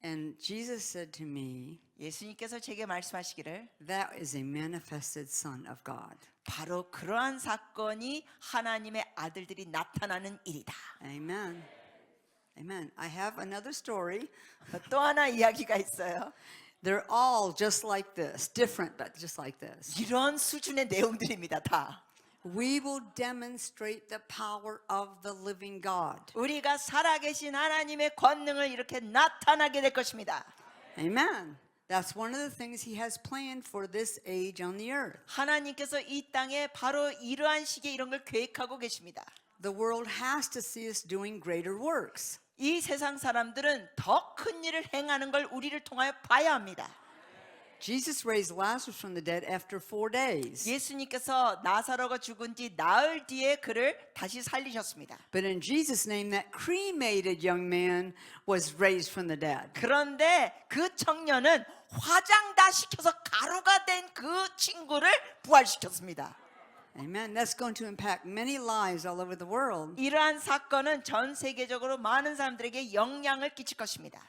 And Jesus said to me, 예수님께서 제게 말씀하시기를 that is a manifested Son of God. 바로 그러한 사건이 하나님의 아들들이 나타나는 일이다. Amen. Amen. I have another story. 또 하나 이야기가 있어요. They're all just like this, different, but just like this. 이런 수준의 내용들입니다. 다. We will demonstrate the power of the living God. 우리가 살아계신 하나님의 권능을 이렇게 나타나게 될 것입니다. Amen. That's one of the things He has planned for this age on the earth. 하나님께서 이 땅에 바로 이러한 시기에 이런 걸 계획하고 계십니다. The world has to see us doing greater works. 이 세상 사람들은 더 큰 일을 행하는 걸 우리를 통하여 봐야 합니다. Jesus raised Lazarus from the dead after 4 days. 예수님께서 나사로가 죽은 지 나흘 뒤에 그를 다시 살리셨습니다. But in Jesus' name, that cremated young man was raised from the dead. 그런데 그 청년은 화장 다 시켜서 가루가 된 그 친구를 부활시켰습니다. Amen. That's going to impact many lives all over the world. 이러한 사건은 전 세계적으로 많은 사람들에게 영향을 끼칠 것입니다.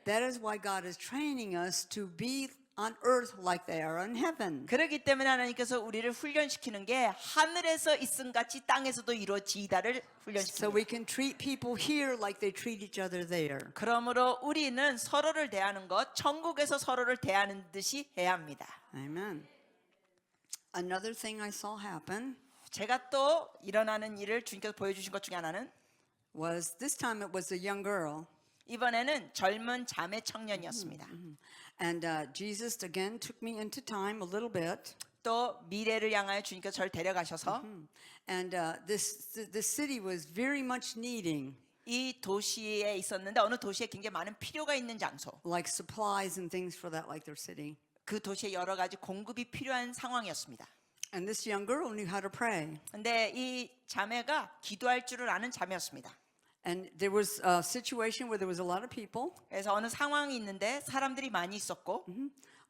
That is why God is training us to be on earth like they are in heaven. 그렇기 때문에 하나님께서 우리를 훈련시키는 게 하늘에서 있음 같이 땅에서도 이루어지다를 So 훈련시킵니다. we can treat people here like they treat each other there. 그러므로 우리는 서로를 대하는 것, 천국에서 서로를 대하는 듯이 해야 합니다. Amen. Another thing I saw happen 제가 또 일어나는 일을 주님께서 보여주신 것 중에 하나는 was this time it was a young girl. 이번에는 젊은 자매 청년이었습니다. And Jesus again took me into time a little bit. 또 미래를 향하여 주님께서 저를 데려가셔서 And this city was very much needing 이 도시에 있었는데 어느 도시에 굉장히 많은 필요가 있는 장소. like supplies and things for that, like their city. 그 도시에 여러 가지 공급이 필요한 상황이었습니다. And this young girl knew how to pray. 근데 이 자매가 기도할 줄을 아는 자매였습니다. And there was a situation where there was a lot of people, 그래서 어느 상황이 있는데 사람들이 많이 있었고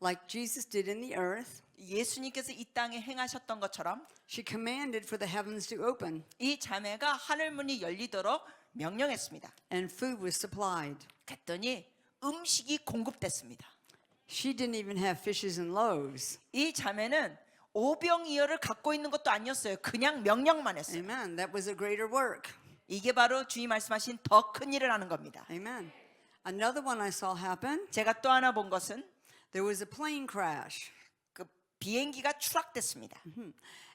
like Jesus did in the earth. 예수님께서 이 땅에 행하셨던 것처럼 She commanded for the heavens to open, 이 자매가 하늘 문이 열리도록 명령했습니다. and food was supplied. 그랬더니 음식이 공급됐습니다. She didn't even have fishes and loaves. 이 자매는 오병이어를 갖고 있는 것도 아니었어요. 그냥 명령만 했어요. Amen. That was a greater work. 이게 바로 주님 말씀하신 더 큰 일을 하는 겁니다. Amen. Another one I saw happen, 제가 또 하나 본 것은 there was a plane crash. 그 비행기가 추락됐습니다.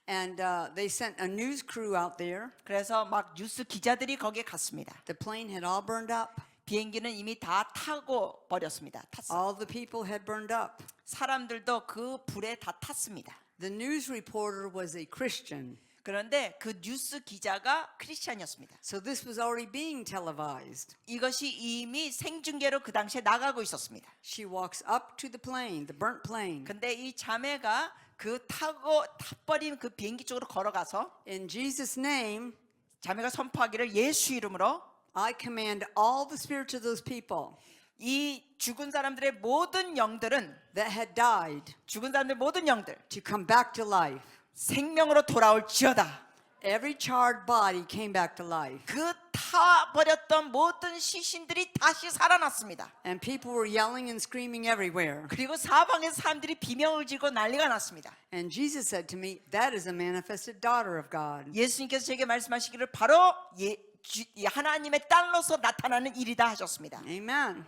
And they sent a news crew out there. 그래서 막 뉴스 기자들이 거기에 갔습니다. The plane had all burned up. 비행기는 이미 다 타고 버렸습니다. 탔어요. All the people had burned up. 사람들도 그 불에 다 탔습니다. The news reporter was a Christian. 그런데 그 뉴스 기자가 크리스찬이었습니다. So this was already being televised. 이것이 이미 생중계로 그 당시에 나가고 있었습니다. She walks up to the plane, the burnt plane. 근데 이 자매가 그 타고 타버린 그 비행기 쪽으로 걸어가서 In Jesus' name, 자매가 선포하기를 예수 이름으로 I command all the spirits of those people 이 죽은 사람들의 모든 영들은 that had died 죽은 사람들 모든 영들 to come back to life. 생명으로 돌아올지어다. Every charred body came back to life. 그 타버렸던 모든 시신들이 다시 살아났습니다. And people were yelling and screaming everywhere. 그리고 사방에서 사람들이 비명을 지르고 난리가 났습니다. And Jesus said to me, that is a manifested daughter of God. 예수님께서 제게 말씀하시기를 바로 하나님의 딸로서 나타나는 일이다 하셨습니다. Amen.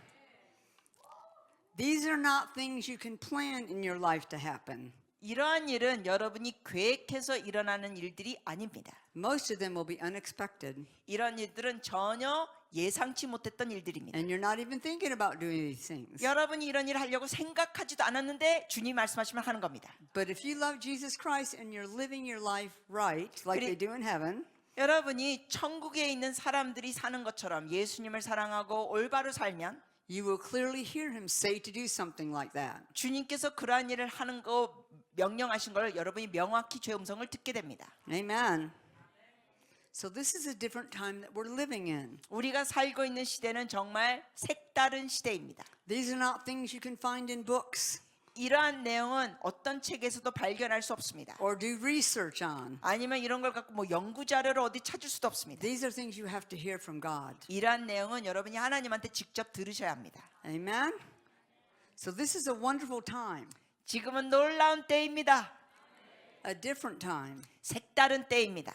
These are not things you can plan in your life to happen. 이러한 일은 여러분이 계획해서 일어나는 일들이 아닙니다. Most of them will be unexpected. 이런 일들은 전혀 예상치 못했던 일들입니다. And you're not even thinking about doing these things. 여러분이 이런 일을 하려고 생각하지도 않았는데 주님 말씀하시면 하는 겁니다. But if you love Jesus Christ and you're living your life right, like they do in heaven, 여러분이 천국에 있는 사람들이 사는 것처럼 예수님을 사랑하고 올바로 살면 you will clearly hear him say to do something like that. 주님께서 그러한 일을 하는 거 명령하신 걸 여러분이 명확히 주의 음성을 듣게 됩니다. Amen. So this is a different time that we're living in. 우리가 살고 있는 시대는 정말 색다른 시대입니다. These are not things you can find in books. 이러한 내용은 어떤 책에서도 발견할 수 없습니다. or do research on. 아니면 이런 걸 갖고 뭐 연구 자료를 어디 찾을 수도 없습니다. These are things you have to hear from God. 이러한 내용은 여러분이 하나님한테 직접 들으셔야 합니다. Amen? So this is a wonderful time, 지금은 놀라운 때입니다. a different time. 색다른 때입니다.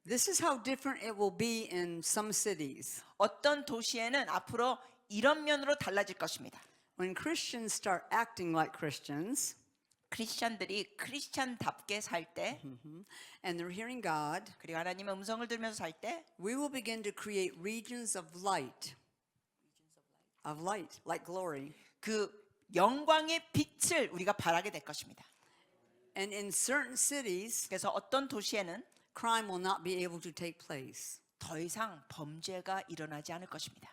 This is how different it will be in some cities. 어떤 도시에는 앞으로 이런 면으로 달라질 것입니다. When Christians start acting like Christians, 크리스찬들이 크리스찬답게 살 때, and they're hearing God, 그리고 하나님의 음성을 들으면서 살 때, we will begin to create regions of light, like glory. 그 영광의 빛을 우리가 발하게 될 것입니다. And in certain cities, 그래서 어떤 도시에는 crime will not be able to take place. 더 이상 범죄가 일어나지 않을 것입니다.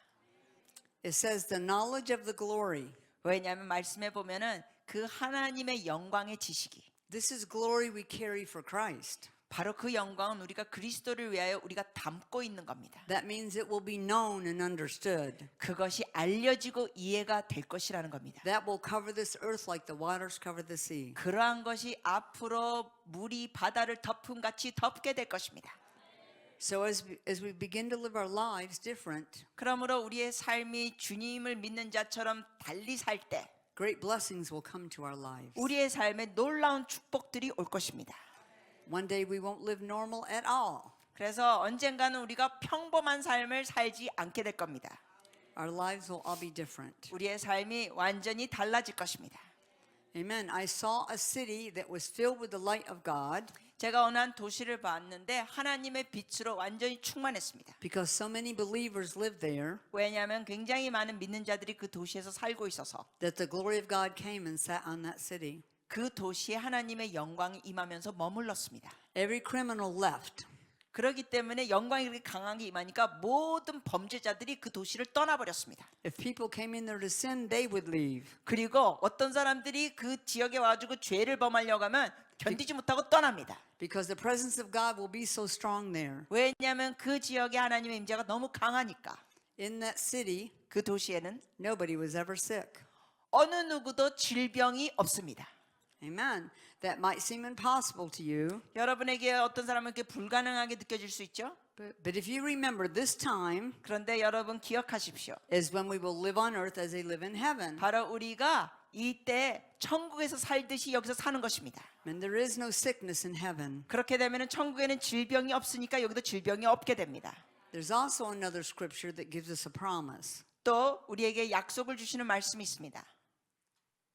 It says the knowledge of the glory. 왜냐하면 말씀에 보면은 그 하나님의 영광의 지식이, This is glory we carry for Christ. 바로 그 영광은 우리가 그리스도를 위하여 우리가 담고 있는 겁니다. That means it will be known and understood. 그것이 알려지고 이해가 될 것이라는 겁니다. That will cover this earth like the waters cover the sea. 그러한 것이 앞으로 물이 바다를 덮음 같이 덮게 될 것입니다. So as we begin to live our lives different, 그러므로 우리의 삶이 주님을 믿는 자처럼 달리 살 때 great blessings will come to our lives. 우리의 삶에 놀라운 축복들이 올 것입니다. One day we won't live normal at all. 그래서 언젠가는 우리가 평범한 삶을 살지 않게 될 겁니다. Our lives will all be different. 우리의 삶이 완전히 달라질 것입니다. Amen. I saw a city that was filled with the light of God 제가 어느 한 도시를 봤는데 하나님의 빛으로 완전히 충만했습니다. because so many believers live there 왜냐하면 굉장히 많은 믿는 자들이 그 도시에서 살고 있어서 that the glory of God came and sat on that city. 그 도시에 하나님의 영광이 임하면서 머물렀습니다. Every criminal left. 그렇기 때문에 영광이 그렇게 강하게 임하니까 모든 범죄자들이 그 도시를 떠나버렸습니다. If people came in there to sin, they would leave. 그리고 어떤 사람들이 그 지역에 와가지고 죄를 범하려고 하면 견디지 못하고 떠납니다. Because the presence of God will be so strong there. 왜냐하면 그 지역에 하나님의 임재가 너무 강하니까. In that city, 그 도시에는 nobody was ever sick. 어느 누구도 질병이 없습니다. Amen. That might seem impossible to you, 여러분에게 어떤 사람에게 불가능하게 느껴질 수 있죠? but if you remember this time 그런데 여러분 기억하십시오. is when we will live on earth as they live in heaven. 바로 우리가 이때 천국에서 살듯이 여기서 사는 것입니다. And there is no sickness in heaven. 그렇게 되면 천국에는 질병이 없으니까 여기도 질병이 없게 됩니다. There's also another scripture that gives us a promise 또 우리에게 약속을 주시는 말씀이 있습니다.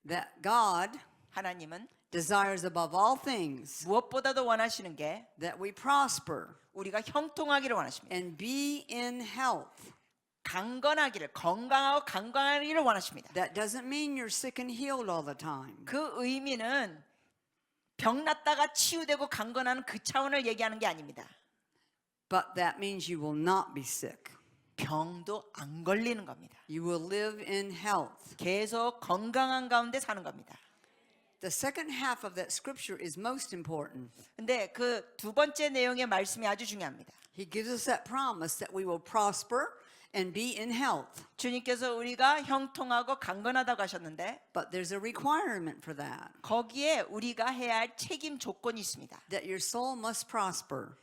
that God 하나님은 desires above all things 무엇보다도 원하시는 게 that we prosper 우리가 형통하기를 원하십니다. and be in health. 강건하기를, 건강하고 강건하기를 원하십니다. That doesn't mean you're sick and healed all the time. 그 의미는 병 났다가 치유되고 강건하는 그 차원을 얘기하는 게 아닙니다. But that means you will not be sick. 병도 안 걸리는 겁니다. You will live in health. 계속 건강한 가운데 사는 겁니다. The second half of that scripture is most important. 근데 그 두 번째 내용의 말씀이 아주 중요합니다. He gives us that promise that we will prosper and be in health. 주님께서 우리가 형통하고 강건하다고 하셨는데 But there's a requirement for that. 거기에 우리가 해야 할 책임 조건이 있습니다. That your soul must prosper.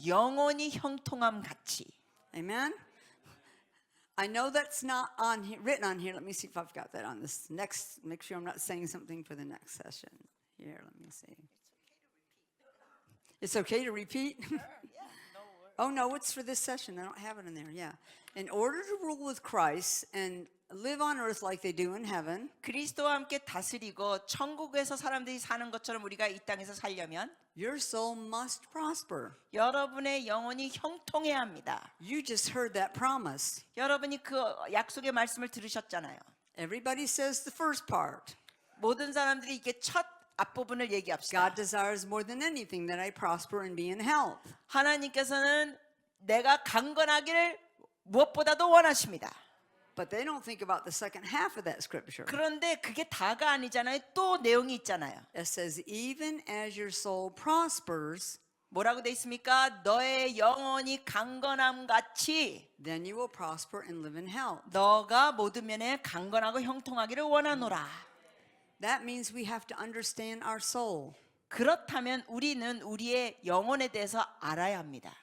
영혼이 형통함 같이. Amen? I know that's not on here, written on here. Let me see if I've got that on this next. Make sure I'm not saying something for the next session. Here, let me see. It's okay to repeat? Oh, no, it's for this session. I don't have it in there. Yeah. In order to rule with Christ and live on earth like they do in heaven, 그리스도와 함께 다스리고 천국에서 사람들이 사는 것처럼 우리가 이 땅에서 살려면 your soul must prosper. 여러분의 영혼이 형통해야 합니다. You just heard that promise. 여러분이 그 약속의 말씀을 들으셨잖아요. Everybody says the first part. 모든 사람들이 이게 첫 앞부분을 얘기합시다. God desires more than anything that I prosper and be in health. 하나님께서는 내가 강건하기를 무엇보다도 원하십니다. But they don't think about the second half of that scripture. 그런데 그게 다가 아니잖아요. 또 내용이 있잖아요. It says, even as your soul prospers, 뭐라고 돼 있습니까? 너의 영혼이 강건함 같이 then you will prosper and live in health. 너가 모든 면에 강건하고 형통하기를 원하노라. that means we have to understand our soul. 그렇다면 우리는 우리의 영혼에 대해서 알아야 합니다.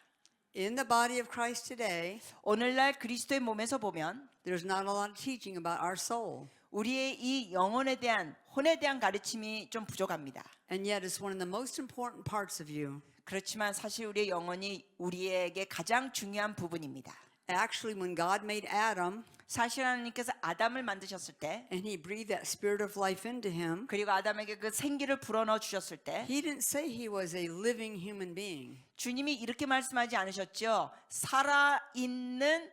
In the body of Christ today, 오늘날 그리스도의 몸에서 보면 there's not a lot of teaching about our soul. 우리의 이 영혼에 대한 혼에 대한 가르침이 좀 부족합니다. And yet it's one of the most important parts of you. 그렇지만 사실 우리의 영혼이 우리에게 가장 중요한 부분입니다. Actually, when God made Adam 사실 하나님께서 아담을 만드셨을 때 and he breathed that spirit of life into him, 그리고 아담에게 그 생기를 불어넣어 주셨을 때 he didn't say he was a living human being. 주님이 이렇게 말씀하지 않으셨죠. 살아있는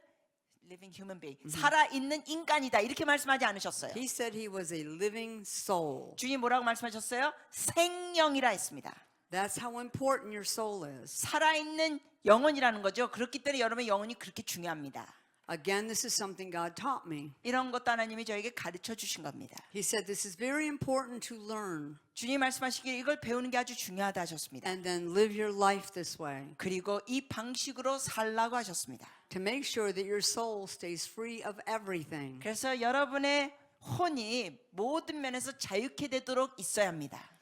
living human being, 살아있는 인간이다 이렇게 말씀하지 않으셨어요. He said he was a living soul. 주님 뭐라고 말씀하셨어요? 생명이라 했습니다. That's how important your soul is. 살아있는 영혼이라는 거죠. 그렇기 때문에 여러분의 영혼이 그렇게 중요합니다. Again, this is something God taught me. 이런 것도 하나님이 저에게 가르쳐 주신 겁니다. He said this is very important to learn 주님 말씀하시기에 이걸 배우는 게 아주 중요하다 하셨습니다. and then live your life this way 그리고 이 방식으로 살라고 하셨습니다. to make sure that your soul stays free of everything. 그래서 여러분의 혼이 모든 면에서 자유케 되도록 있어야 합니다.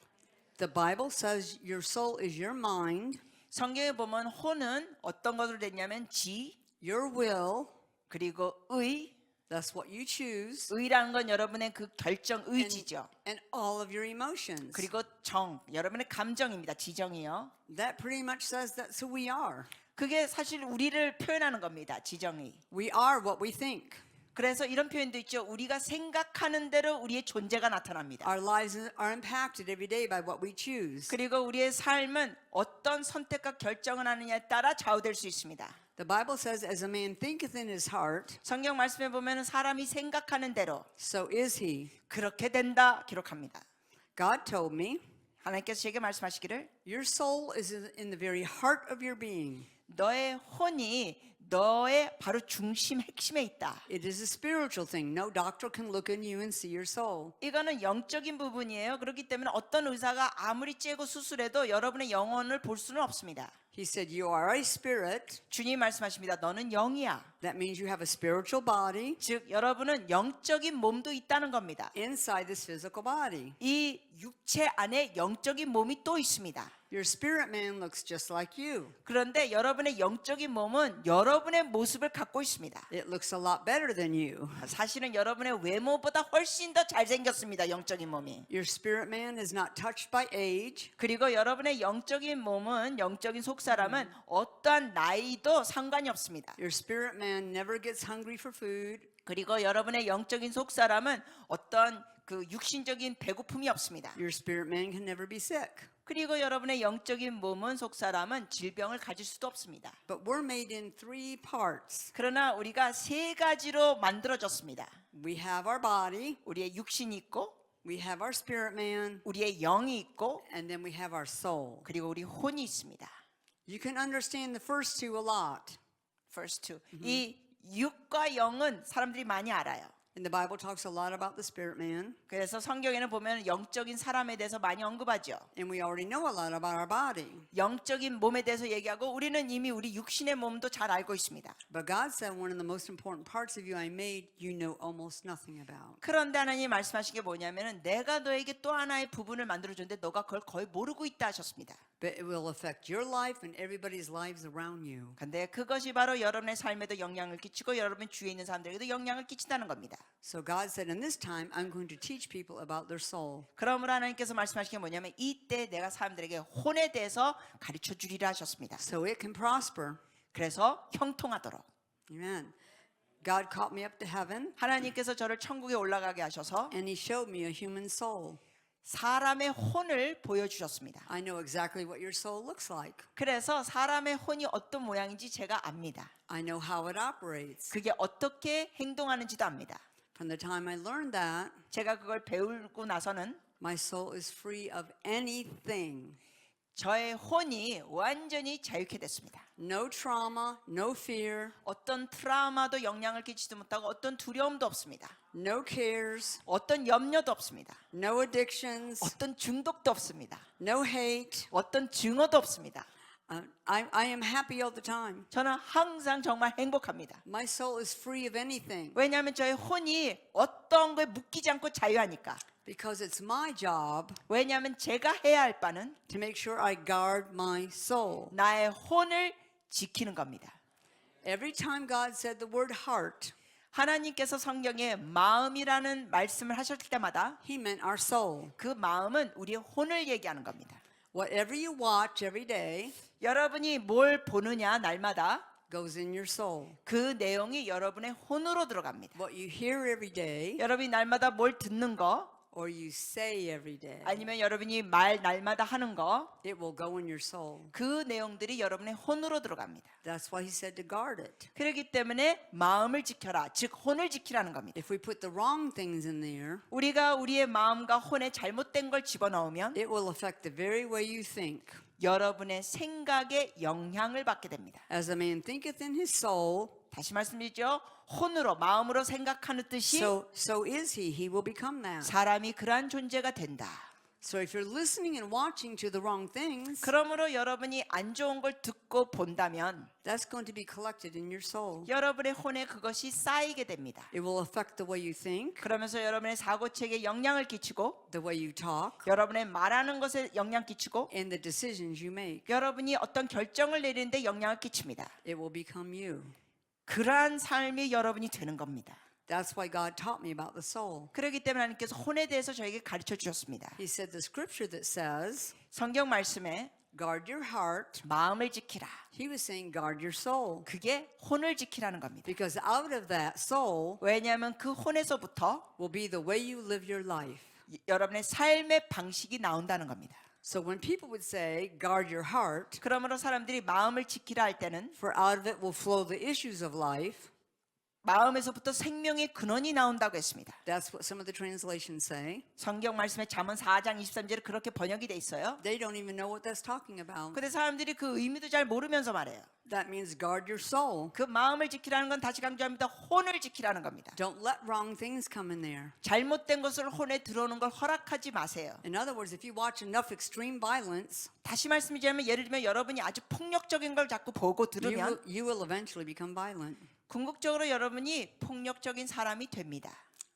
The Bible says your soul is your mind, 성경에 보면 혼은 어떤 것으로 됐냐면 지, your will, 그리고 의, that's what you choose, 의라는 건 여러분의 그 결정 의지죠. and all of your emotions. 그리고 정, 여러분의 감정입니다. 지정이요. That pretty much says that's who we are. 그게 사실 우리를 표현하는 겁니다. 지정의. We are what we think. 그래서 이런 표현도 있죠. 우리가 생각하는 대로 우리의 존재가 나타납니다. Our lives are impacted every day by what we choose. 그리고 우리의 삶은 어떤 선택과 결정을 하느냐에 따라 좌우될 수 있습니다. The Bible says, as a man thinketh in his heart, 성경 말씀에 보면 사람이 생각하는 대로 so is he. 그렇게 된다 기록합니다. God told me, 하나님께서 제게 말씀하시기를 your soul is in the very heart of your being. 너의 혼이 너의 바로 중심 핵심에 있다. It is a spiritual thing. No doctor can look in you and see your soul. 이거는 영적인 부분이에요. 그렇기 때문에 어떤 의사가 아무리 째고 수술해도 여러분의 영혼을 볼 수는 없습니다. He said, you are a spirit. 주님이 말씀하십니다. 너는 영이야. That means you have a spiritual body 즉 여러분은 영적인 몸도 있다는 겁니다. inside this physical body. 이 육체 안에 영적인 몸이 또 있습니다. Your spirit man looks just like you. 그런데 여러분의 영적인 몸은 여러분의 모습을 갖고 있습니다. It looks a lot better than you. 사실은 여러분의 외모보다 훨씬 더 잘생겼습니다. 영적인 몸이. Your spirit man is not touched by age. 그리고 여러분의 영적인 몸은 영적인 속사람은 어떠한 나이도 상관이 없습니다. Your spirit man never gets hungry for food. 그리고 여러분의 영적인 속사람은 어떤 그 육신적인 배고픔이 없습니다. Your spirit man can never be sick. 그리고 여러분의 영적인 몸은 속사람은 질병을 가질 수도 없습니다. But we're made in three parts. 그러나 우리가 세 가지로 만들어졌습니다. We have our body, 우리의 육신이 있고 we have our spirit man, 우리의 영이 있고 and then we have our soul. 그리고 우리 혼이 있습니다. You can understand the first two a lot. First two. 이 육과 영은 사람들이 많이 알아요. And the Bible talks a lot about the spirit man. 그래서 성경에는 보면 영적인 사람에 대해서 많이 언급하죠. And we already know a lot about our body. 영적인 몸에 대해서 얘기하고 우리는 이미 우리 육신의 몸도 잘 알고 있습니다. But God said one of the most important parts of you I made, you know almost nothing about. 그런데 하나님이 말씀하신 게 뭐냐면은 내가 너에게 또 하나의 부분을 만들어줬는데 너가 그걸 거의 모르고 있다 하셨습니다. But it will affect your life and everybody's lives around you. 근데 그것이 바로 여러분의 삶에도 영향을 끼치고 여러분 주위에 있는 사람들에게도 영향을 끼친다는 겁니다. So God said, in this time, I'm going to teach people about their soul. 그러므로 하나님께서 말씀하신 게 뭐냐면 이때 내가 사람들에게 혼에 대해서 가르쳐 주리라 하셨습니다. So it can prosper. 그래서 형통하도록 Amen. God caught me up to heaven 하나님께서 저를 천국에 올라가게 하셔서 and He showed me a human soul. 사람의 혼을 보여주셨습니다. I know exactly what your soul looks like. 그래서 사람의 혼이 어떤 모양인지 제가 압니다. I know how it operates. 그게 어떻게 행동하는지도 압니다. From the time I learned that, 제가 그걸 배우고 나서는 my soul is free of anything. 저의 혼이 완전히 자유케 됐습니다. No trauma, no fear, 어떤 트라우마도 영향을 끼치지 못하고 어떤 두려움도 없습니다. no cares, 어떤 염려도 없습니다. no addictions, 어떤 중독도 없습니다. no hate. 어떤 증오도 없습니다. I am happy all the time. 저는 항상 정말 행복합니다. My soul is free of anything. 왜냐하면 저의 혼이 어떤 거에 묶이지 않고 자유하니까. Because it's my job 왜냐하면 제가 해야 할 바는 to make sure I guard my soul. 나의 혼을 지키는 겁니다. Every time God said the word heart, 하나님께서 성경에 마음이라는 말씀을 하셨을 때마다 He meant our soul. 그 마음은 우리의 혼을 얘기하는 겁니다. Whatever you watch every day 여러분이 뭘 보느냐 날마다 goes in your soul. 그 내용이 여러분의 혼으로 들어갑니다. What you hear every day 여러분이 날마다 뭘 듣는 거 or you say every day, 아니면 여러분이 말 날마다 하는 거 it will go in your soul. 그 내용들이 여러분의 혼으로 들어갑니다. That's why He said to guard it. 그렇기 때문에 마음을 지켜라, 즉 혼을 지키라는 겁니다. If we put the wrong things in there, 우리가 우리의 마음과 혼에 잘못된 걸 집어넣으면 it will affect the very way you think. 여러분의 생각에 영향을 받게 됩니다. As a man thinketh in his soul, 다시 말씀드리죠. 혼으로 마음으로 생각하는 뜻이 so is he. He will become that. 사람이 그러한 존재가 된다. So if you're listening and watching to the wrong things, 그러므로 여러분이 안 좋은 걸 듣고 본다면 that's going to be collected in your soul. 여러분의 혼에 그것이 쌓이게 됩니다. It will affect the way you think, 그러면서 여러분의 사고체계에 영향을 끼치고 the way you talk, 여러분의 말하는 것에 영향 끼치고 and the decisions you make. 여러분이 어떤 결정을 내리는데 영향을 끼칩니다. It will become you. 그러한 삶이 여러분이 되는 겁니다. That's why God taught me about the soul. 그렇기 때문에 하나님께서 혼에 대해서 저에게 가르쳐 주셨습니다. He said the scripture that says, 성경 말씀에 guard your heart. 마음을 지키라. He was saying guard your soul. 그게 혼을 지키라는 겁니다. Because out of that soul 왜냐하면 그 혼에서부터 will be the way you live your life. 여러분의 삶의 방식이 나온다는 겁니다. So when people would say, guard your heart, 그러므로 사람들이 마음을 지키라 할 때는 for out of it will flow the issues of life. 마음에서부터 생명의 근원이 나온다고 했습니다. That's what some of the translations say. 성경 말씀에 잠언 4장 23절에 그렇게 번역이 돼 있어요. They don't even know what that's talking about. 근데 사람들이 그 의미도 잘 모르면서 말해요. That means guard your soul. 그 마음을 지키라는 건 다시 강조합니다. 혼을 지키라는 겁니다. Don't let wrong things come in there. 잘못된 것을 혼에 들어오는 걸 허락하지 마세요. In other words, if you watch enough extreme violence, 다시 말씀드리면 예를 들면 여러분이 아주 폭력적인 걸 자꾸 보고 들으면 you will eventually become violent. 궁극적으로 여러분이 폭력적인 사람이 됩니다.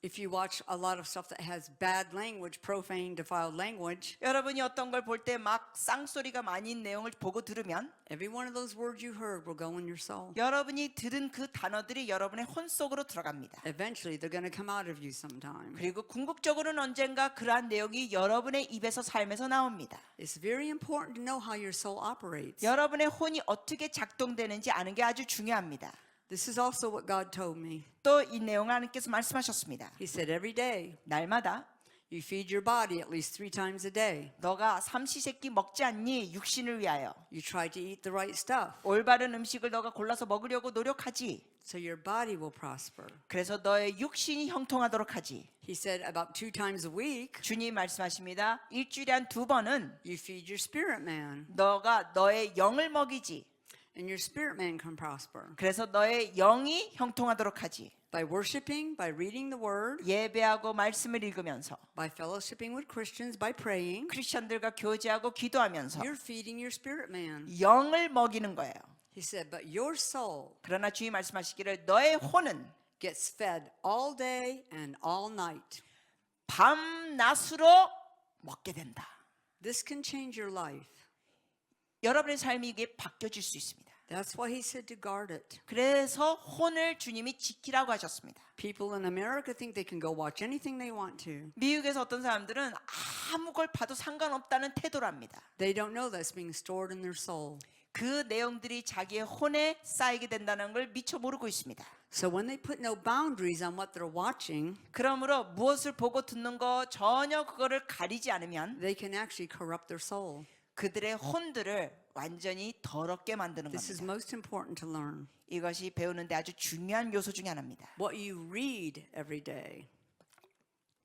If you watch a lot of stuff that has bad language, profane, defiled language, 여러분이 어떤 걸 볼 때 막 쌍소리가 많은 내용을 보고 들으면 every one of those words you heard will go in your soul. 여러분이 들은 그 단어들이 여러분의 혼 속으로 들어갑니다. Eventually, they're going to come out of you sometime. 그리고 궁극적으로는 언젠가 그러한 내용이 여러분의 입에서 삶에서 나옵니다. It's very important to know how your soul operates. 여러분의 혼이 어떻게 작동되는지 아는 게 아주 중요합니다. This is also what God told me. 또 이 내용을 하나님께서 말씀하셨습니다. He said every day 날마다 you feed your body at least 3 times a day. 너가 삼시세끼 먹지 않니? 육신을 위하여. You try to eat the right stuff 올바른 음식을 너가 골라서 먹으려고 노력하지. so your body will prosper. 그래서 너의 육신이 형통하도록 하지. He said about 2 times a week 주님 말씀하십니다. 일주일에 한 2번은 you feed your spirit man 너가 너의 영을 먹이지. and your spirit man can prosper. 그래서 너의 영이 형통하도록 하지. By worshiping, by reading the word, 예배하고 말씀을 읽으면서 by fellowshipping with Christians, by praying, 크리스천들과 교제하고 기도하면서 you're feeding your spirit man. 영을 먹이는 거예요. He said, but your soul 그러나 주님 말씀하시기를 너의 혼은 gets fed all day and all night. 밤낮으로 먹게 된다. This can change your life. 여러분의 삶이 이게 바뀌어질 수 있습니다. That's why he said to guard it. 그래서 혼을 주님이 지키라고 하셨습니다. People in America think they can go watch anything they want to. 미국에서 어떤 사람들은 아무 걸 봐도 상관없다는 태도랍니다. They don't know that's being stored in their soul. 그 내용들이 자기의 혼에 쌓이게 된다는 걸 미처 모르고 있습니다. So when they put no boundaries on what they're watching, 그러므로 무엇을 보고 듣는 거 전혀 그거를 가리지 않으면 they can actually corrupt their soul. 그들의 혼들을 완전히 더럽게 만드는 This is 겁니다. most important to learn. 이것이 배우는데 아주 중요한 요소 중에 하나입니다. What you read every day,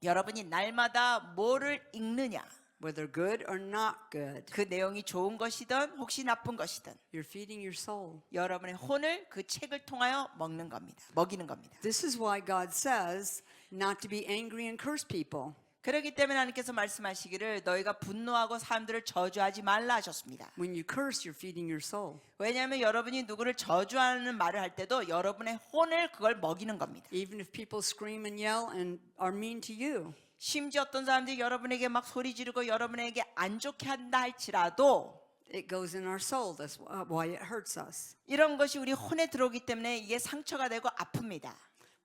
여러분이 날마다 뭐를 읽느냐, whether good or not good, 그 내용이 좋은 것이든 혹시 나쁜 것이든 you're feeding your soul. 여러분의 혼을 그 책을 통하여 먹는 겁니다. 먹이는 겁니다. This is why God says not to be angry and curse people. 그렇기 때문에 하나님께서 말씀하시기를 너희가 분노하고 사람들을 저주하지 말라 하셨습니다. When you curse, you're feeding your soul. 왜냐하면 여러분이 누구를 저주하는 말을 할 때도 여러분의 혼을 그걸 먹이는 겁니다. Even if people scream and yell and are mean to you, 심지어 어떤 사람들이 여러분에게 막 소리 지르고 여러분에게 안 좋게 한다 할지라도 it goes in our soul. That's why it hurts us. 이런 것이 우리 혼에 들어오기 때문에 이게 상처가 되고 아픕니다.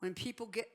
When people get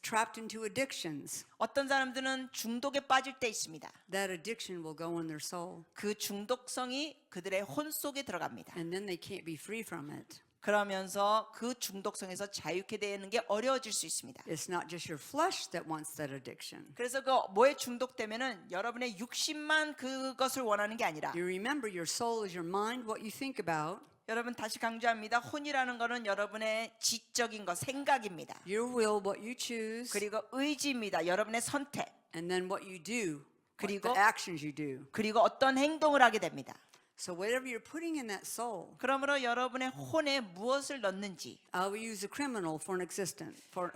trapped into addictions, 어떤 사람들은 중독에 빠질 때 있습니다. that addiction will go in their soul, 그 중독성이 그들의 혼 속에 들어갑니다. and then they can't be free from it. 그러면서 그 중독성에서 자유케 되는 게 어려워질 수 있습니다. It's not just your flesh that wants that addiction. 그래서 그 뭐에 중독되면은 여러분의 육신만 그것을 원하는 게 아니라 You remember your soul is your mind, what you think about. 여러분 다시 강조합니다. 혼이라는 거는 여러분의 지적인 것, 생각입니다. Your will, what you choose, 그리고 의지입니다. 여러분의 선택. and then what you do, what 그리고- the actions you do. 그리고 어떤 행동을 하게 됩니다. So whatever you're putting in that soul, 그러므로 여러분의 혼에 무엇을 넣는지 I will use a criminal for an existence, for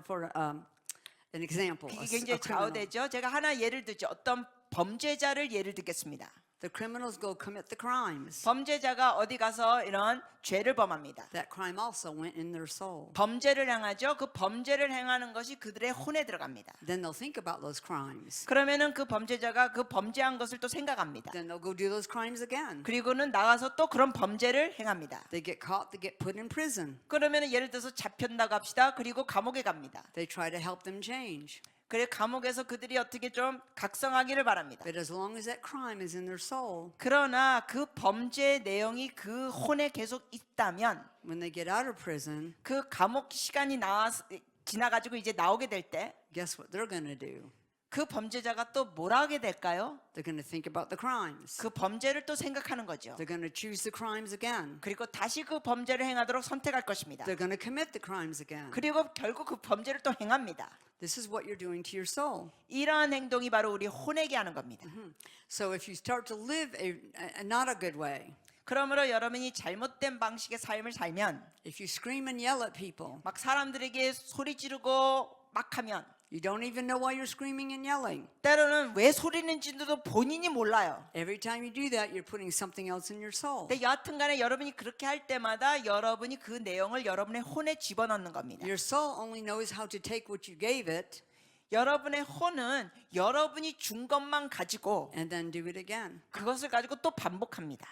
an example. 그게 A 굉장히 criminal. 좌우되죠. 제가 하나 예를 들죠. 어떤 범죄자를 예를 들겠습니다. The criminals go commit the crimes. 범죄자가 어디 가서 이런 죄를 범합니다. That crime also went in their soul. 범죄를 행하죠. 그 범죄를 행하는 것이 그들의 혼에 들어갑니다. Then they'll think about those crimes. 그러면은 그 범죄자가 그 범죄한 것을 또 생각합니다. Then they'll go do those crimes again. 그리고는 나가서 또 그런 범죄를 행합니다. They get caught, they get put in prison. 그러면은 예를 들어서 잡혔다고 합시다. 그리고 감옥에 갑니다. They try to help them change. 그래 감옥에서 그들이 어떻게 좀 각성하기를 바랍니다. But as long as that crime is in their soul, 그러나 그 범죄 내용이 그 혼에 계속 있다면 when they get out of prison, 그 감옥 시간이 지나가지고 이제 나오게 될 때 그 guess what they're going to do? 범죄자가 또 뭘 하게 될까요? They're going to think about the crimes. 그 범죄를 또 생각하는 거죠. They're going to choose the crimes again. 그리고 다시 그 범죄를 행하도록 선택할 것입니다. They're going to commit the crimes again. 그리고 결국 그 범죄를 또 행합니다. This is what you're doing to your soul. 이러한 행동이 바로 우리 혼에게 하는 겁니다. So if you start to live not a good way, 그러므로 여러분이 잘못된 방식의 삶을 살면 if you scream and yell at people, 막 사람들에게 소리 지르고 막 하면 you don't even know why you're screaming and yelling. 때로는 왜 소리는지도 본인이 몰라요. Every time you do that, you're putting something else in your soul. 근데 여하튼간에 여러분이 그렇게 할 때마다 여러분이 그 내용을 여러분의 혼에 집어넣는 겁니다. Your soul only knows how to take what you gave it 여러분의 혼은 여러분이 준 것만 가지고 and then do it again. 그것을 가지고 또 반복합니다.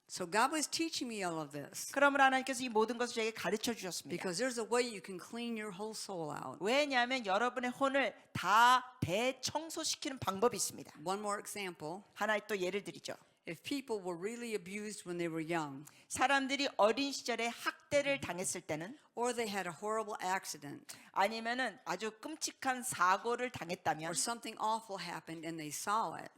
So God was teaching me all of this 그러므로 하나님께서 이 모든 것을 저에게 가르쳐 주셨습니다. because there's a way you can clean your whole soul out. 왜냐하면 여러분의 혼을 다 대청소시키는 방법이 있습니다. One more example. 하나 또 예를 드리죠. If people were really abused when they were young, 사람들이 어린 시절에 학대를 당했을 때는 or they had a horrible accident, 아니면은 아주 끔찍한 사고를 당했다면 or something awful happened and they saw it,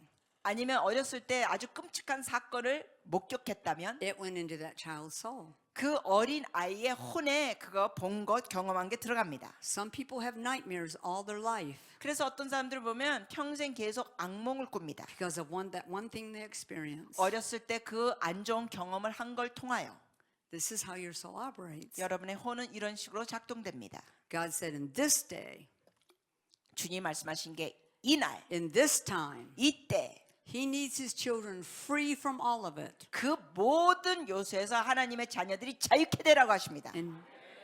아니면 어렸을 때 아주 끔찍한 사건을 목격했다면 it went into that child's soul. 그 어린 아이의 혼에 그거 본 것 경험한 게 들어갑니다. Some people have nightmares all their life 그래서 어떤 사람들을 보면 평생 계속 악몽을 꿉니다. because of that one thing they experienced. 어렸을 때 그 안 좋은 경험을 한 걸 통하여 This is how your soul operates. 여러분의 혼은 이런 식으로 작동됩니다. God said, in this day, 주님 말씀하신 게 이날, in this time, 이때 He needs His children free from all of it. 그 모든 요소에서 하나님의 자녀들이 자유케 되라고 하십니다. And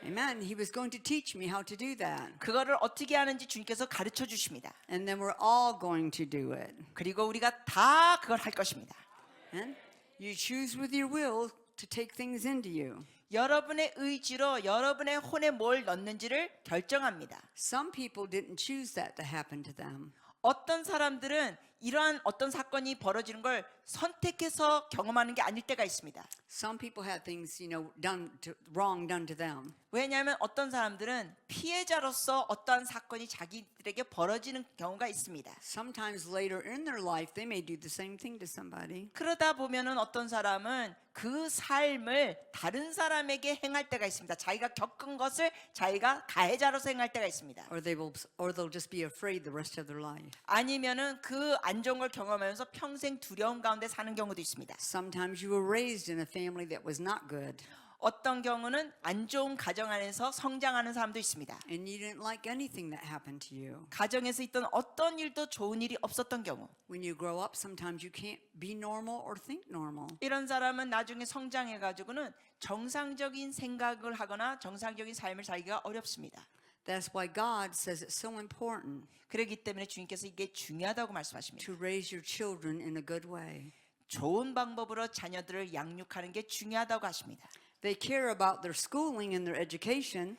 amen. He was going to teach me how to do that. 그거를 어떻게 하는지 주님께서 가르쳐 주십니다. And then we're all going to do it. 그리고 우리가 다 그걸 할 것입니다. And you choose with your will to take things into you. 여러분의 의지로 여러분의 혼에 뭘 넣는지를 결정합니다. Some people didn't choose that to happen to them. 어떤 사람들은 이러한 어떤 사건이 벌어지는 걸 선택해서 경험하는 게 아닐 때가 있습니다. Some people had things, wrong done to them. 왜냐하면 어떤 사람들은 피해자로서 어떠한 사건이 자기들에게 벌어지는 경우가 있습니다. Sometimes later in their life, they may do the same thing to somebody. 그러다 보면은 어떤 사람은 그 삶을 다른 사람에게 행할 때가 있습니다. 자기가 겪은 것을 자기가 가해자로서 행할 때가 있습니다. Or they'll just be afraid the rest of their life. 아니면은 그 안 좋은 걸 경험하면서 평생 두려움 가운데 사는 경우도 있습니다. Sometimes you were raised in a family that was not good. 어떤 경우는 안 좋은 가정 안에서 성장하는 사람도 있습니다. And you didn't like anything that happened to you. 가정에서 있던 어떤 일도 좋은 일이 없었던 경우 When you grow up, sometimes you can't be normal or think normal. 이런 사람은 나중에 성장해가지고는 정상적인 생각을 하거나 정상적인 삶을 살기가 어렵습니다. That's why God says it's so important 그렇기 때문에 주님께서 이게 중요하다고 말씀하십니다. to raise your children in a good way. 좋은 방법으로 자녀들을 양육하는 게 중요하다고 하십니다. They care about their schooling and their education,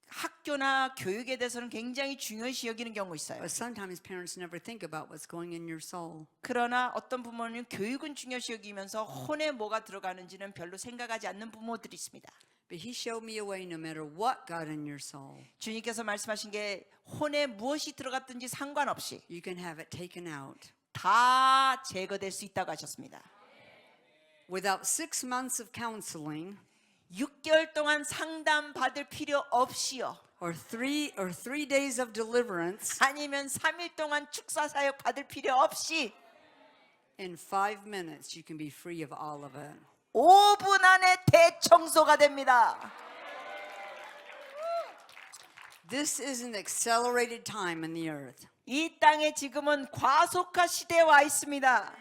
학교나 교육에 대해서는 굉장히 중요시 여기는 경우 있어요. but sometimes parents never think about what's going in your soul. 그러나 어떤 부모는 교육은 중요시 여기면서 혼에 뭐가 들어가는지는 별로 생각하지 않는 부모들이 있습니다. But he showed me a way no matter what got in your soul, 주님께서 말씀하신 게 혼에 무엇이 들어갔든지 상관없이 you can have it taken out. 다 제거될 수 있다고 하셨습니다. Without 6 months of counseling 6개월 동안 상담 받을 필요 없이요. or three days of deliverance, 아니면 3일 동안 축사 사역 받을 필요 없이 in 5 minutes you can be free of all of it. 5분 안에 대청소가 됩니다. This is an accelerated time in the earth. 이 땅에 지금은 과속화 시대에 와 있습니다.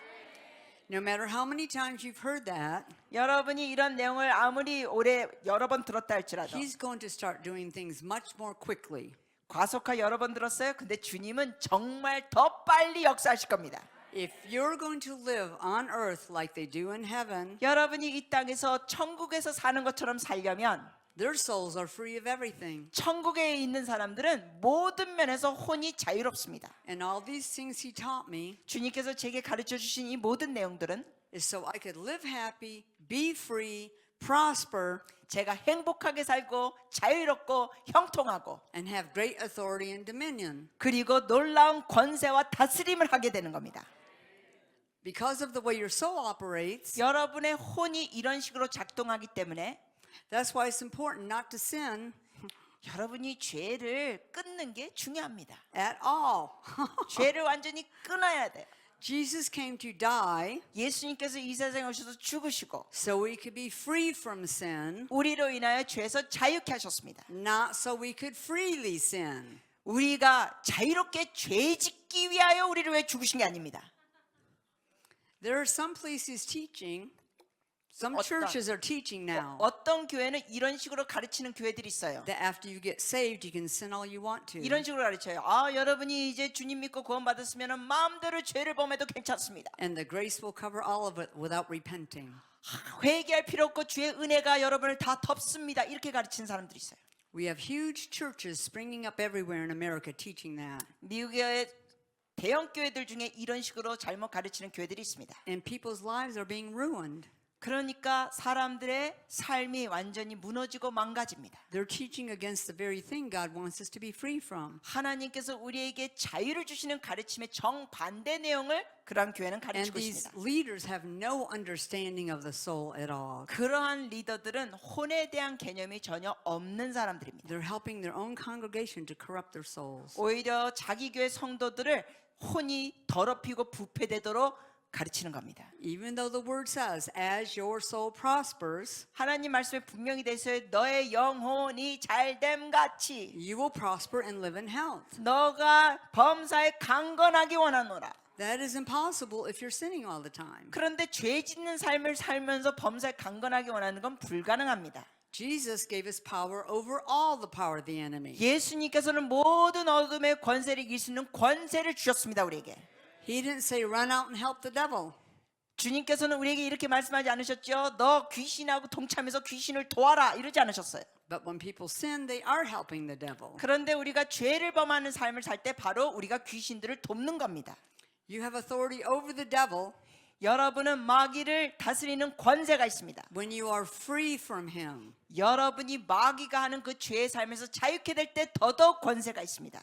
No matter how many times you've heard that, 여러분이 이런 내용을 아무리 오래 여러 번 들었다 할지라도 he's going to start doing things much more quickly. 과속화 여러 번 들었어요. 근데 주님은 정말 더 빨리 역사하실 겁니다. If you're going to live on earth like they do in heaven, 여러분이 이 땅에서 천국에서 사는 것처럼 살려면 their souls are free of everything. 천국에 있는 사람들은 모든 면에서 혼이 자유롭습니다. And all these things he taught me 주님께서 제게 가르쳐 주신 이 모든 내용들은 is so I could live happy, be free, prosper, 제가 행복하게 살고 자유롭고 형통하고 and have great authority and dominion. 그리고 놀라운 권세와 다스림을 하게 되는 겁니다. Because of the way your soul operates, 여러분의 혼이 이런 식으로 작동하기 때문에 that's why it's important not to sin 여러분이 죄를 끊는 게 중요합니다. at all. 죄를 완전히 끊어야 돼요. Jesus came to die 예수님께서 이 세상에 오셔서 죽으시고 so we could be free from sin, 우리로 인하여 죄에서 자유케 하셨습니다. not so we could freely sin. 우리가 자유롭게 죄 짓기 위하여 우리를 왜 죽으신 게 아닙니다. There are some places teaching, some 어떤- churches are teaching now 어떤 교회는 이런 식으로 가르치는 교회들이 있어요. that after you get saved, you can sin all you want to. 이런 식으로 가르쳐요. 아, 여러분이 이제 주님 믿고 구원 받았으면 마음대로 죄를 범해도 괜찮습니다. And the grace will cover all of it without repenting. 회개할 필요 없고 주의 은혜가 여러분을 다 덮습니다. 이렇게 가르치는 사람들이 있어요. We have huge churches springing up everywhere in America teaching that. 미국의 대형 교회들 중에 이런 식으로 잘못 가르치는 교회들이 있습니다. And people's lives are being ruined. 그러니까 사람들의 삶이 완전히 무너지고 망가집니다. They're teaching against the very thing God wants us to be free from. 하나님께서 우리에게 자유를 주시는 가르침의 정반대 내용을 그러한 교회는 And 가르치고 these 있습니다. leaders have no understanding of the soul at all. 그러한 리더들은 혼에 대한 개념이 전혀 없는 사람들입니다. They're helping their own congregation to corrupt their souls. 오히려 자기 교회 성도들을 혼이 더럽히고 부패되도록 가르치는 겁니다. Even though the word says, as your soul prospers, 하나님 말씀에 분명히 돼 있어요. 너의 영혼이 잘됨 같이 you will prosper and live in health. 너가 범사에 강건하기 원하노라. That is impossible if you're sinning all the time. 그런데 죄 짓는 삶을 살면서 범사에 강건하기 원하는 건 불가능합니다. Jesus gave us power over all the power of the enemy. 예수님께서는 모든 어둠의 권세를 이길 수 있는 권세를 주셨습니다. 우리에게. He didn't say run out and help the devil. 주님께서는 우리에게 이렇게 말씀하지 않으셨죠. 너 귀신하고 동참해서 귀신을 도와라 이러지 않으셨어요. But when people sin, they are helping the devil. 그런데 우리가 죄를 범하는 삶을 살 때 바로 우리가 귀신들을 돕는 겁니다. You have authority over the devil 여러분은 마귀를 다스리는 권세가 있습니다. when you are free from him. 여러분이 마귀가 하는 그 죄의 삶에서 자유케 될 때 더더욱 권세가 있습니다.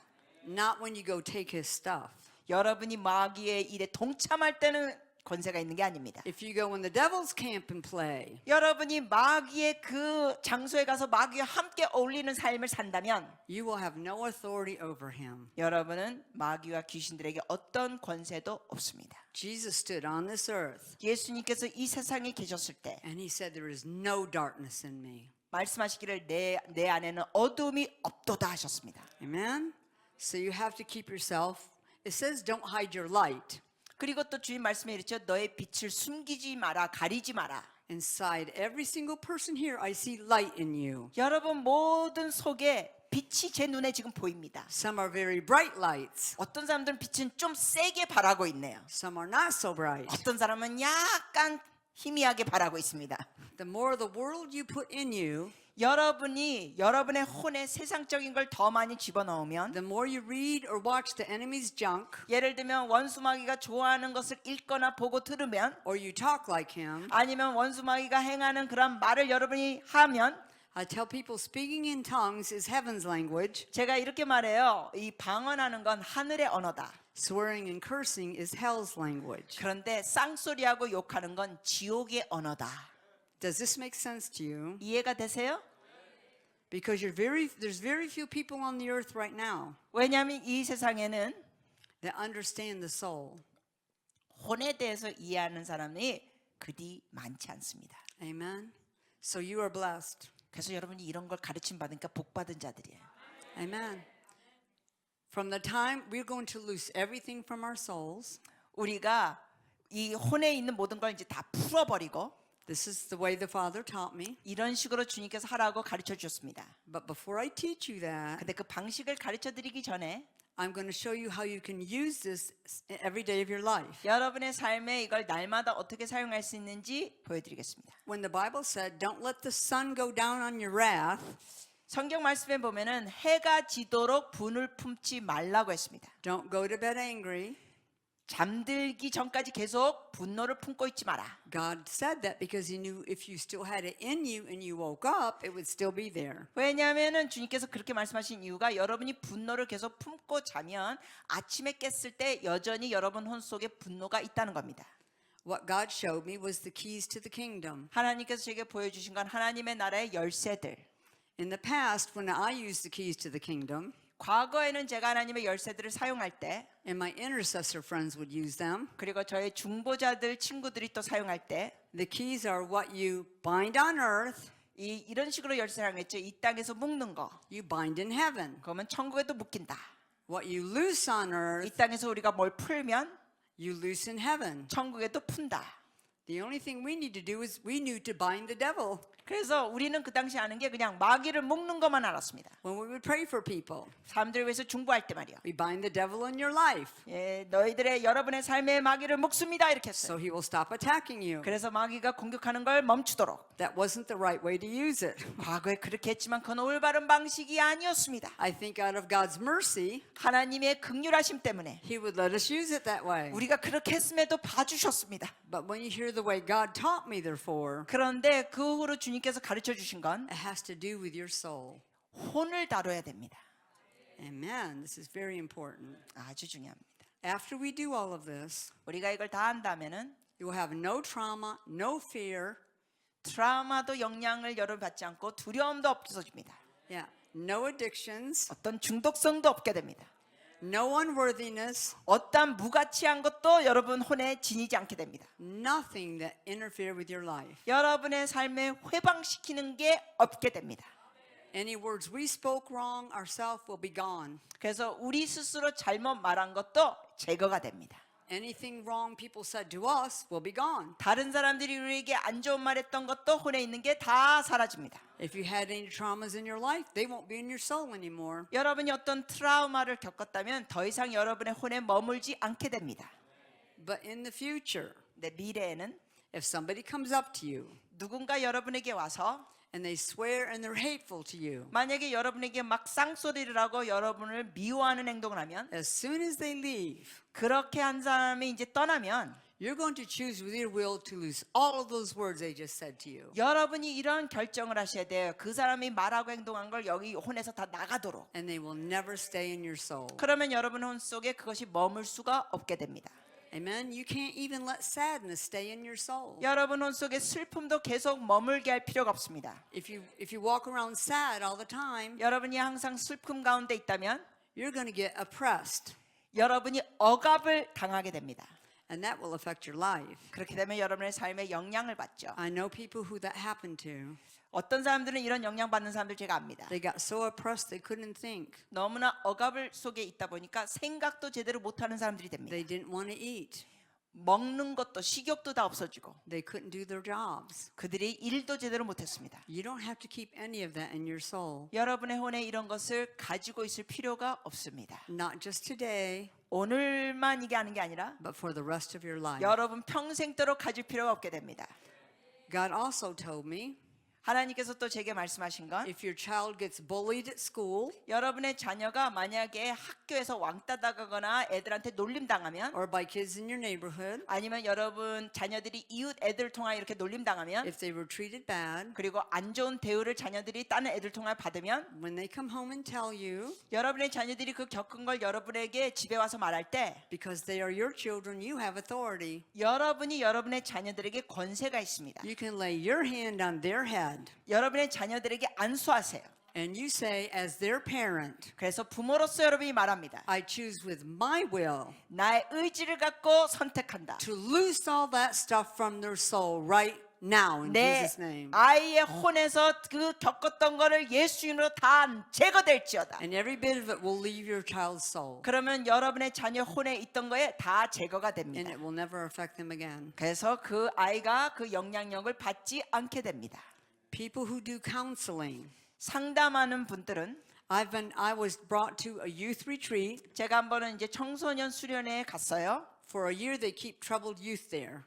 Not when you go take his stuff. 여러분이 마귀의 일에 동참할 때는 권세가 있는 게 아닙니다. If you go in the devil's camp and play, 여러분이 마귀의 그 장소에 가서 마귀와 함께 어울리는 삶을 산다면 you will have no authority over him. 여러분은 마귀와 귀신들에게 어떤 권세도 없습니다. Jesus stood on this earth 예수님께서 이 세상에 계셨을 때 and he said, there is no darkness in me. 말씀하시기를 내 안에는 어둠이 없도다 하셨습니다. Amen? So you have to keep yourself. It says don't hide your light 그리고 또 주님 말씀에 이르죠. 너의 빛을 숨기지 마라, 가리지 마라. inside every single person here. I see light in you. 여러분 모든 속에 빛이 제 눈에 지금 보입니다. Some are very bright lights. 어떤 사람들은 빛은 좀 세게 발하고 있네요. Some are not so bright. 어떤 사람은 약간 희미하게 발하고 있습니다. The more of the world you put in you, 여러분이 여러분의 혼에 세상적인 걸 더 많이 집어넣으면, the more you read or watch the enemy's junk, 예를 들면 원수마귀가 좋아하는 것을 읽거나 보고 들으면, or you talk like him. 아니면 원수마귀가 행하는 그런 말을 여러분이 하면, I tell people speaking in tongues is heaven's language. 제가 이렇게 말해요. 이 방언하는 건 하늘의 언어다. Swearing and cursing is hell's language. 그런데 쌍소리하고 욕하는 건 지옥의 언어다. Does this make sense to you? 이해가 되세요? Because there's very few people on the earth right now 왜냐하면 이 세상에는 that understand the soul. 혼에 대해서 이해하는 사람이 그리 많지 않습니다. Amen. So you are blessed. 그래서 여러분이 이런 걸 가르침 받으니까 복 받은 자들이에요. Amen. From the time we're going to lose everything from our souls, 우리가 이 혼에 있는 모든 걸 이제 다 풀어버리고 this is the way the Father taught me. 이런 식으로 주님께서 하라고 가르쳐 주셨습니다. But before I teach you that, 근데 그 방식을 가르쳐 드리기 전에 I'm going to show you how you can use this every day of your life. 여러분의 삶에 이걸 날마다 어떻게 사용할 수 있는지 보여드리겠습니다. When the Bible said, don't let the sun go down on your wrath, 성경 말씀에 보면은 해가 지도록 분을 품지 말라고 했습니다. don't go to bed angry. 잠들기 전까지 계속 분노를 품고 있지 마라. God said that because he knew if you still had it in you and you woke up, it would still be there. 왜냐하면은 주님께서 그렇게 말씀하신 이유가 여러분이 분노를 계속 품고 자면 아침에 깼을 때 여전히 여러분 혼 속에 분노가 있다는 겁니다. What God showed me was the keys to the kingdom. 하나님께서 제게 보여주신 건 하나님의 나라의 열쇠들. In the past, when I used the keys to the kingdom, 과거에는 제가 하나님의 열쇠들을 사용할 때, and my intercessor friends would use them, 그리고 저의 중보자들 친구들이 또 사용할 때, the keys are what you bind on earth, 이런 식으로 열쇠를 사용했죠. 이 땅에서 묶는 거, you bind in heaven. 그러면 천국에도 묶인다. What you loose on 이 earth, 땅에서 우리가 뭘 풀면 you loose in heaven. 천국에도 푼다. The only thing we need to do is we need to bind the devil. 그래서 우리는 그 당시 아는 게 그냥 마귀를 묶는 것만 알았습니다. When we would pray for people, 사람들을 위해서 중보할 때 말이요. we bind the devil in your life 예, 너희들의 여러분의 삶의 마귀를 묶습니다 이렇게 so 했어요. he will stop attacking you. 그래서 마귀가 공격하는 걸 멈추도록. That wasn't the right way to use it. 과거에 그렇게 했지만 그건 올바른 방식이 아니었습니다. I think out of God's mercy, 하나님의 긍휼하심 때문에 he would let us use it that way. 우리가 그렇게 했음에도 봐주셨습니다. But when you hear the way God taught me, therefore, 그런데 그 후로 주님께서 가르쳐 주신 건 it has to do with your soul. 혼을 다뤄야 됩니다. Amen. This is very important. 아주 중요합니다. After we do all of this, 우리가 이걸 다 한다면은 you will have no trauma, no fear, 트라우마도 영향을 여러분 받지 않고 두려움도 없어집니다. yeah, no addictions, 어떤 중독성도 없게 됩니다. no unworthiness, 어떠한 무가치한 것도 여러분 혼에 지니지 않게 됩니다. nothing that interfere with your life. 여러분의 삶에 회방시키는 게 없게 됩니다. Any words we spoke wrong ourselves will be gone. 그래서 우리 스스로 잘못 말한 것도 제거가 됩니다. Anything wrong people said to us will be gone. 다른 사람들이 우리에게 안 좋은 말 했던 것도 혼에 있는 게 다 사라집니다. If you had any traumas in your life, they won't be in your soul anymore. 여러분이 어떤 트라우마를 겪었다면 더 이상 여러분의 혼에 머물지 않게 됩니다. But in the future, 근데 미래에는 if somebody comes up to you 누군가 여러분에게 와서 and they swear and they're hateful to you, 만약에 여러분에게 막 쌍소리를 하고 여러분을 미워하는 행동을 하면 as soon as they leave, 그렇게 한 사람이 이제 떠나면 you're going to choose with your will to lose all of those words they just said to you. 여러분이 이런 결정을 하셔야 돼요. 그 사람이 말하고 행동한 걸 여기 혼에서 다 나가도록. And they will never stay in your soul. 그러면 여러분 혼 속에 그것이 머물 수가 없게 됩니다. Amen. You can't even let sadness stay in your soul. 여러분 혼 속에 슬픔도 계속 머물게 할 필요가 없습니다. If you walk around sad all the time, 여러분이 항상 슬픔 가운데 있다면 you're going to get oppressed. 여러분이 억압을 당하게 됩니다. And that will affect your life. 그렇게 되면 여러분의 삶에 영향을 받죠. I know people who that happened to. 어떤 사람들은 이런 영향 받는 사람들 제가 압니다. They got so oppressed they couldn't think. 너무나 억압을 속에 있다 보니까 생각도 제대로 못하는 사람들이 됩니다. They didn't want to eat. 먹는 것도 식욕도 다 없어지고 They couldn't do their jobs. 그들이 일도 제대로 못했습니다. You don't have to keep any of that in your soul. 여러분의 혼에 이런 것을 가지고 있을 필요가 없습니다. Not just today, 오늘만 이게 하는 게 아니라 but for the rest of your life. 여러분 평생도록 가질 필요가 없게 됩니다. God also told me, 하나님께서 또 제게 말씀하신 건 if your child gets bullied at school 여러분의 자녀가 만약에 학교에서 왕따 당하거나 애들한테 놀림 당하면 or by kids in your neighborhood, 아니면 여러분 자녀들이 이웃 애들 통하여 이렇게 놀림 당하면 if they were treated bad, 그리고 안 좋은 대우를 자녀들이 다른 애들 통하여 받으면 when they come home and tell you, 여러분의 자녀들이 그 겪은 걸 여러분에게 집에 와서 말할 때 because they are your children, you have authority. 여러분이 여러분의 자녀들에게 권세가 있습니다. You can lay your hand on their head 여러분의 자녀들에게 안수하세요. and you say, as their parent, 그래서 부모로서 여러분이 말합니다. I choose with my will 나의 의지를 갖고 선택한다. to loose all that stuff from their soul right now in 내 Jesus' name. 아이의 혼에서 그 겪었던 거를 예수 이름으로 다 제거될지어다. And every bit of it will leave your child's soul. 그러면 여러분의 자녀 혼에 있던 거에 다 제거가 And 됩니다. it will never affect them again. 그래서 그 아이가 그 영향력을 받지 않게 됩니다. People who do counseling. 상담하는 분들은 I was brought to a youth retreat. 제가 한 번은 이제 청소년 수련회에 갔어요. For a year they keep troubled youth there.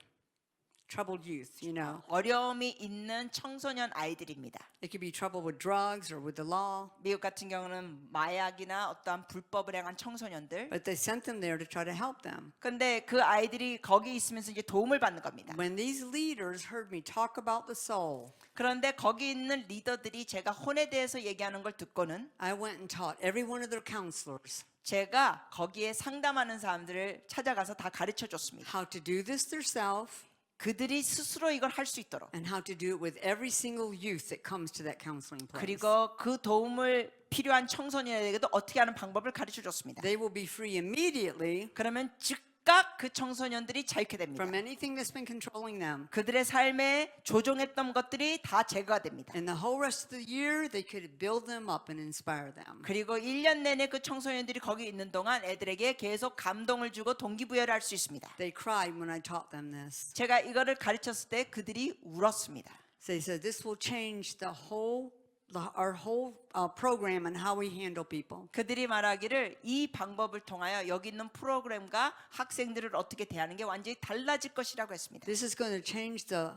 Troubled youth, you know. 어려움이 있는 청소년 아이들입니다. It could be trouble with drugs or with the law. 미국 같은 경우는 마약이나 어떠한 불법을 행한 청소년들. But they sent them there to try to help them. 근데 그 아이들이 거기 있으면서 이제 도움을 받는 겁니다. When these leaders heard me talk about the soul, 그런데 거기 있는 리더들이 제가 혼에 대해서 얘기하는 걸 듣고는 I went and taught every one of their counselors 제가 거기에 상담하는 사람들을 찾아가서 다 가르쳐 줬습니다. how to do this themselves 그들이 스스로 이걸 할 수 있도록. and how to do it with every single youth that comes to that counseling place. 그리고 그 도움을 필요한 청소년에게도 어떻게 하는 방법을 가르쳐 줬습니다. They will be free immediately 그러면 즉각 그 청소년들이 자유케 됩니다. from anything that's been controlling them. 그들의 삶에 조종했던 것들이 다 제거가 됩니다. And the whole rest of the year, they could build them up and inspire them. 그리고 1년 내내 그 청소년들이 거기 있는 동안 애들에게 계속 감동을 주고 동기부여를 할 수 있습니다. They cried when I taught them this. 제가 이거를 가르쳤을 때 그들이 울었습니다. So they said, this will change our whole program and how we handle people. 그들이 말하기를 이 방법을 통하여 여기 있는 프로그램과 학생들을 어떻게 대하는 게 완전히 달라질 것이라고 했습니다. This is going to change the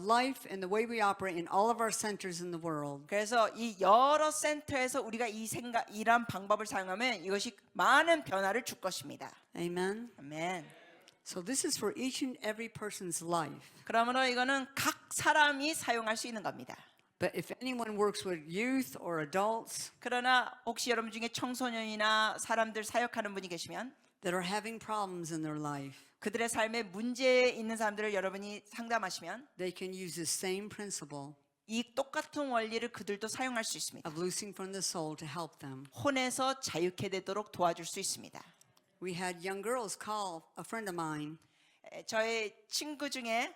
life and the way we operate in all of our centers in the world. 그래서 이 여러 센터에서 우리가 이런 방법을 사용하면 이것이 많은 변화를 줄 것입니다. Amen. 아멘. So this is for each and every person's life. 그러므로 이거는 각 사람이 사용할 수 있는 겁니다. But if anyone works with youth or adults 그러나 혹시 여러분 중에 청소년이나 사람들 사역하는 분이 계시면 that are having problems in their life, 그들의 삶에 문제 있는 사람들을 여러분이 상담하시면 they can use the same principle 이 똑같은 원리를 그들도 사용할 수 있습니다. of loosing from the soul to help them. 혼에서 자유케 되도록 도와줄 수 있습니다. We had young girls call a friend of mine. 저의 친구 중에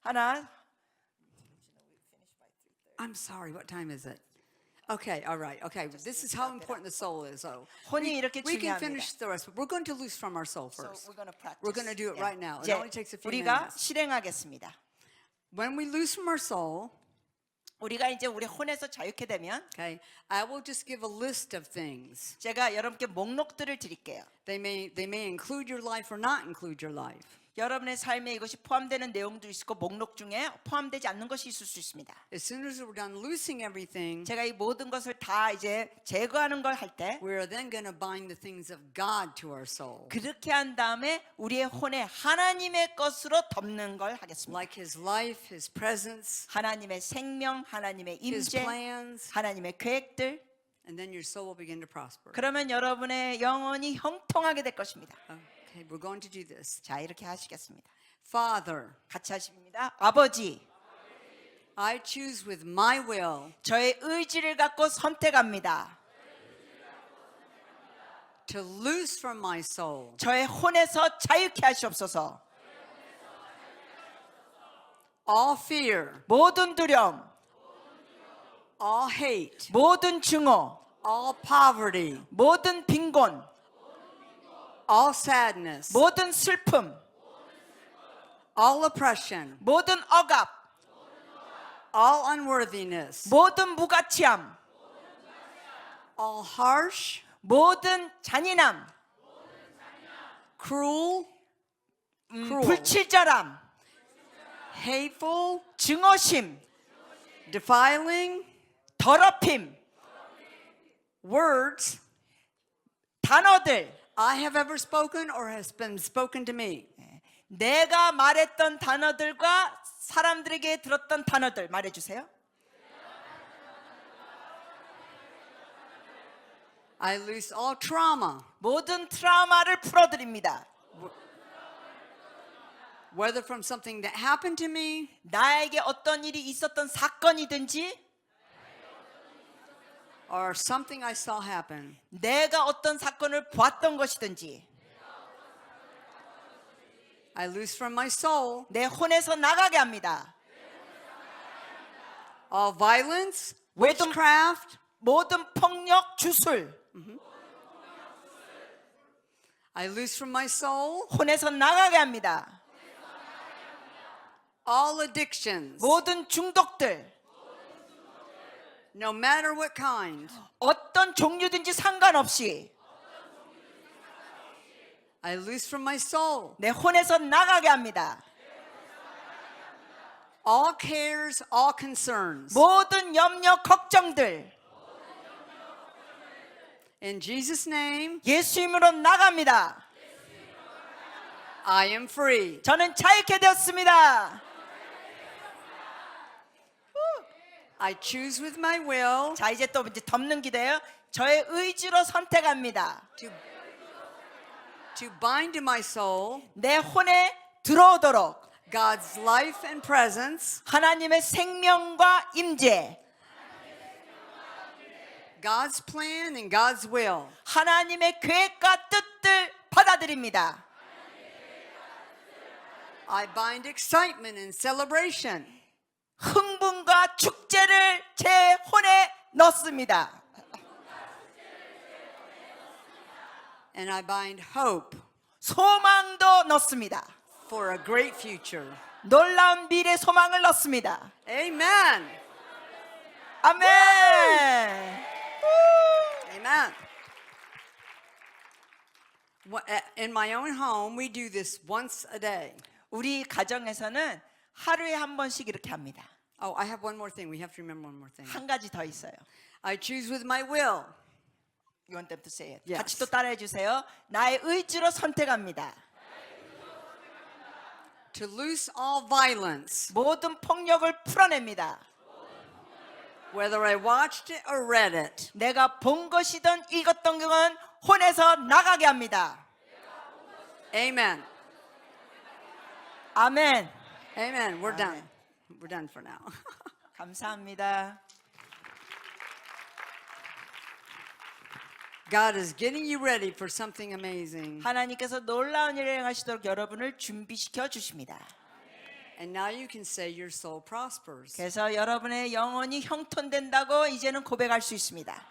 하나 I'm sorry, what time is it? Okay, all right. Okay, this is how important the soul is. So 혼이 이렇게 we can 중요합니다. finish the rest, but we're going to loose from our soul So first. we're going to practice. We're going to do it right now. It 이제 only takes a few 우리가 minutes. 실행하겠습니다. When we loose from our soul, 우리가 이제 우리 혼에서 자유케 되면 okay, I will just give a list of things. 제가 여러분께 목록들을 드릴게요. They may include your life or not include your life. 여러분의 삶에 이것이 포함되는 내용도 있고 목록 중에 포함되지 않는 것이 있을 수 있습니다. As soon as we're done loosing everything, 제가 이 모든 것을 다 이제 제거하는 걸 할 때 we're then going to bind the things of God to our soul. 그렇게 한 다음에 우리의 혼에 하나님의 것으로 덮는 걸 하겠습니다. Like His life, His presence, 하나님의 생명, 하나님의 His 임재, plans, 하나님의 계획들. and then your soul will begin to prosper. 그러면 여러분의 영혼이 형통하게 될 것입니다. Okay, we're going to do this. 자, 이렇게 하시겠습니다. Father, 같이 하십니다. 아버지, I choose with my will 저의 의지를 갖고 선택합니다. to loose from my soul 저의 혼에서 자유케 하시옵소서. all fear, 모든 두려움, all hate, 모든 증오, all poverty, 모든 빈곤, all sadness, 모든 슬픔, all oppression, 모든 억압, all unworthiness, 모든 무가치함, all harsh, 모든 잔인함, cruel, cruel, 불친절함, hateful, 증오심, defiling 더럽힘, words 단어들, I have ever spoken or has been spoken to me. 내가 말했던 단어들과 사람들에게 들었던 단어들 말해주세요. I loose all trauma, 모든 트라우마를 풀어드립니다. whether from something that happened to me 나에게 어떤 일이 있었던 사건이든지 or something I saw happen. 내가 어떤 사건을 보았던 것이든지 I loose from my soul 내 혼에서 나가게 합니다. all violence, 모든- witchcraft. 모든 폭력, 주술 I loose from my soul 혼에서 나가게 합니다. all addictions, 모든 중독들 no matter what kind. 어떤 종류든지 상관없이 I loose from my soul 내 혼에서 나가게 합니다. all cares, all concerns. 모든 염려, 걱정들 In Jesus' name, 예수 이름으로 나갑니다. I am free. 저는 자유케 되었습니다. I choose with my will 자, 이제 또 이제 덮는 기도예요. 저의 의지로 선택합니다. to bind to my soul 내 혼에 들어오도록 God's life and presence, 하나님의 생명과 임재, God's plan and God's will. 하나님의 계획과 뜻을 받아들입니다. I bind excitement and celebration. 흥분과 축제를 제 혼에 넣습니다. And I bind hope 소망도 넣습니다. for a great future. 놀라운 미래 소망을 넣습니다. Amen. 아멘. Amen. In my own home, we do this once a day. 우리 가정에서는 하루에 한 번씩 이렇게 합니다. Oh, I have one more thing. We have to remember one more thing. 한 가지 더 있어요. I choose with my will You want them to say it. Yes. 같이 또 따라해 주세요. 나의 의지로 선택합니다. to loose all violence, 모든 폭력을 풀어냅니다. whether I watched it or read it. 내가 본 것이든 읽었던 건 혼에서 나가게 합니다. Amen. 아멘. Amen. We're done. We're done for now. 감사합니다. God is getting you ready for something amazing. 하나님께서 놀라운 일을 행하시도록 여러분을 준비시켜 주십니다. And now you can say your soul prospers. 그래서 여러분의 영혼이 형통된다고 이제는 고백할 수 있습니다.